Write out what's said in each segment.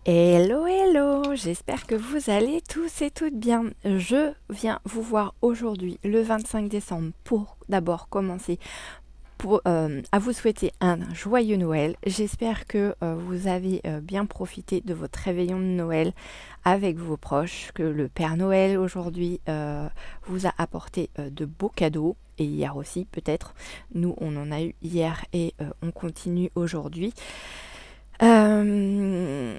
Hello, hello, j'espère que vous allez tous et toutes bien. Je viens vous voir aujourd'hui, le 25 décembre, pour d'abord commencer à vous souhaiter un joyeux Noël. J'espère que vous avez bien profité de votre réveillon de Noël avec vos proches, que le Père Noël aujourd'hui vous a apporté de beaux cadeaux. Et hier aussi peut-être. Nous on en a eu hier et on continue aujourd'hui. Je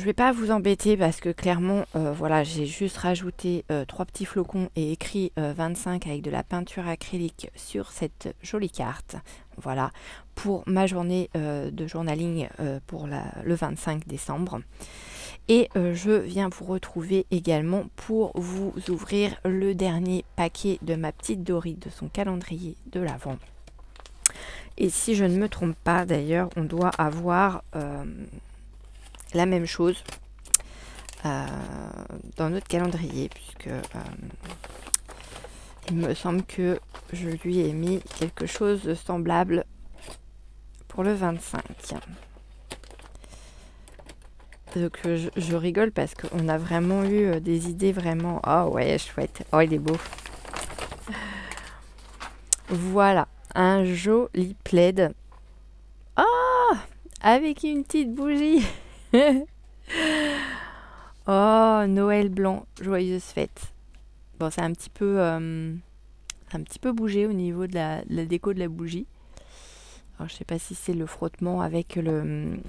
vais pas vous embêter parce que clairement, voilà, j'ai juste rajouté trois petits flocons et écrit 25 avec de la peinture acrylique sur cette jolie carte. Voilà, pour ma journée de journaling pour le 25 décembre. Et je viens vous retrouver également pour vous ouvrir le dernier paquet de ma petite Dory de son calendrier de l'Avent. Et si je ne me trompe pas, d'ailleurs, on doit avoir la même chose dans notre calendrier, puisque il me semble que je lui ai mis quelque chose de semblable pour le 25. Donc je rigole parce qu'on a vraiment eu des idées vraiment... Oh ouais, chouette. Oh, il est beau. Voilà, un joli plaid. Oh, avec une petite bougie. Oh, Noël blanc, joyeuse fête. Bon, c'est un petit peu bougé au niveau de la déco de la bougie. Alors, je sais pas si c'est le frottement avec le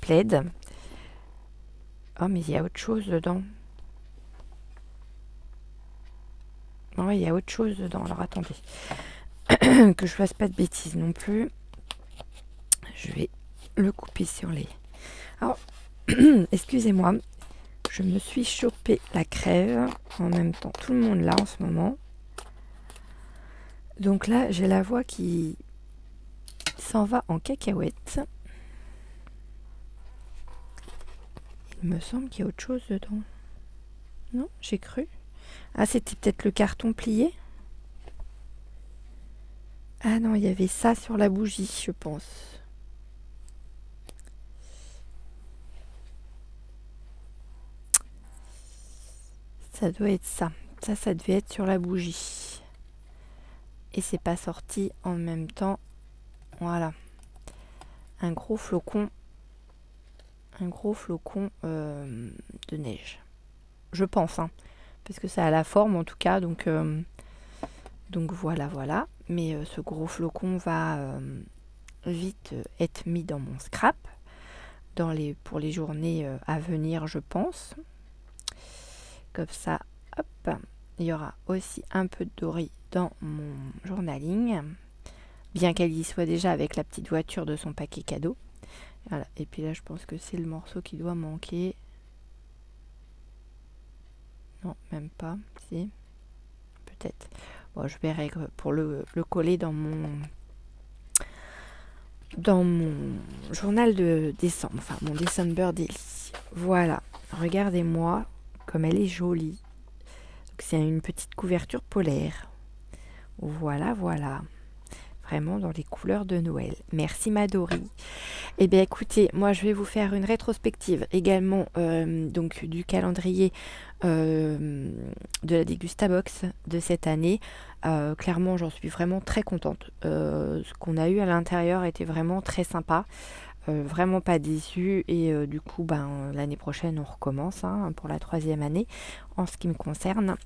plaid. Oh, mais il y a autre chose dedans. Oh, il y a autre chose dedans. Alors, attendez. Que je fasse pas de bêtises non plus. Je vais le couper sur les... Alors, excusez-moi. Je me suis chopé la crève. En même temps, tout le monde là en ce moment. Donc là, j'ai la voix qui s'en va en cacahuète. Il me semble qu'il y a autre chose dedans. Non, j'ai cru. Ah, c'était peut-être le carton plié. Ah non, il y avait ça sur la bougie, je pense. Ça doit être ça. Ça devait être sur la bougie. Et c'est pas sorti en même temps. Voilà. Un gros flocon. Un gros flocon de neige. Je pense, hein. Parce que ça a la forme en tout cas. Donc voilà. Mais ce gros flocon va vite être mis dans mon scrap. Pour les journées à venir, je pense. Comme ça, hop, il y aura aussi un peu de Dory dans mon journaling, bien qu'elle y soit déjà avec la petite voiture de son paquet cadeau. Voilà. Et puis là, je pense que c'est le morceau qui doit manquer. Non, même pas. Si, peut-être. Bon, je verrai pour le coller dans mon journal de décembre, enfin mon December Daily. Voilà, regardez-moi comme elle est jolie. C'est une petite couverture polaire. Voilà. Vraiment dans les couleurs de Noël. Merci Madori. Eh bien écoutez, moi je vais vous faire une rétrospective également donc du calendrier de la Dégustabox de cette année. Clairement j'en suis vraiment très contente. Ce qu'on a eu à l'intérieur était vraiment très sympa. Vraiment pas déçue et du coup l'année prochaine on recommence pour la 3e année en ce qui me concerne.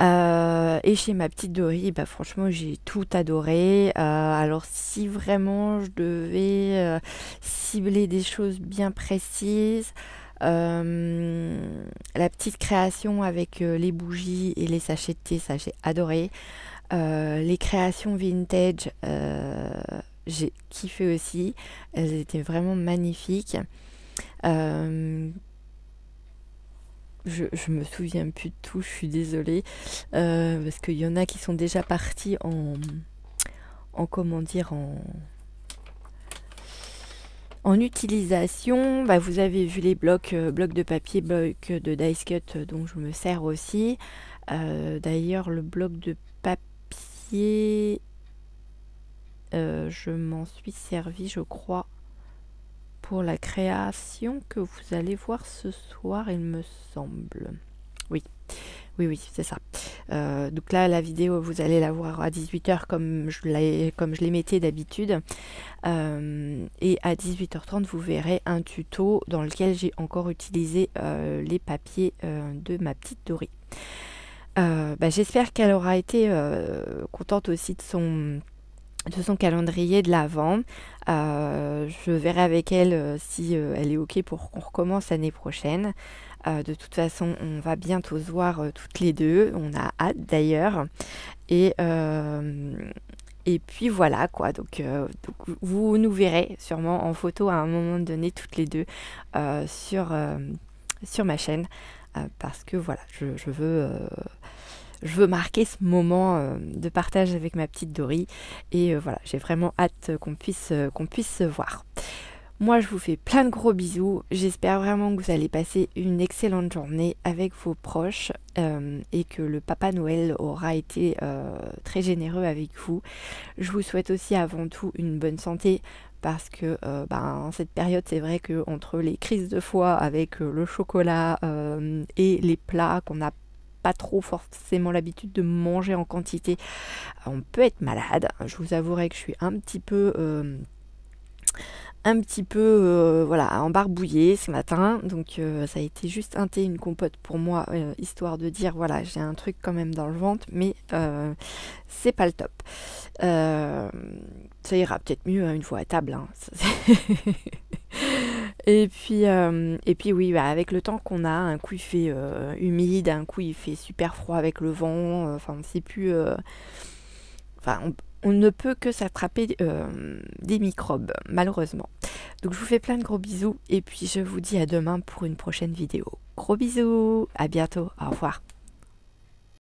Et chez ma petite Dory, franchement, j'ai tout adoré. Alors, si vraiment je devais cibler des choses bien précises, la petite création avec les bougies et les sachets de thé, ça j'ai adoré. Les créations vintage, j'ai kiffé aussi. Elles étaient vraiment magnifiques. Je me souviens plus de tout, je suis désolée. Parce qu'il y en a qui sont déjà partis en comment dire, en utilisation. Vous avez vu les blocs de papier, blocs de dice cut dont je me sers aussi. D'ailleurs, le bloc de papier, je m'en suis servi, je crois, pour la création que vous allez voir ce soir, il me semble. Oui, oui, c'est ça. Donc là, la vidéo, vous allez la voir à 18h comme je les mettais d'habitude. Et à 18h30, vous verrez un tuto dans lequel j'ai encore utilisé les papiers de ma petite Dory. J'espère qu'elle aura été contente aussi de son calendrier de l'Avent. Je verrai avec elle si elle est OK pour qu'on recommence l'année prochaine. De toute façon, on va bientôt se voir toutes les deux. On a hâte d'ailleurs. Et puis voilà quoi. Donc vous nous verrez sûrement en photo à un moment donné toutes les deux sur ma chaîne. Parce que voilà, je veux marquer ce moment de partage avec ma petite Dory. Et voilà, j'ai vraiment hâte qu'on puisse se voir. Moi, je vous fais plein de gros bisous. J'espère vraiment que vous allez passer une excellente journée avec vos proches et que le Papa Noël aura été très généreux avec vous. Je vous souhaite aussi avant tout une bonne santé parce que en cette période, c'est vrai que entre les crises de foie avec le chocolat et les plats qu'on n'a pas trop forcément l'habitude de manger en quantité, on peut être malade. Je vous avouerai que je suis un petit peu embarbouillée ce matin, donc ça a été juste un thé, une compote pour moi, histoire de dire voilà, j'ai un truc quand même dans le ventre, mais c'est pas le top. Ça ira peut-être mieux une fois à table, hein. Et puis oui, avec le temps qu'on a, un coup il fait humide, un coup il fait super froid avec le vent, enfin on sait plus, on ne peut que s'attraper des microbes, malheureusement. Donc je vous fais plein de gros bisous et puis je vous dis à demain pour une prochaine vidéo. Gros bisous, à bientôt, au revoir.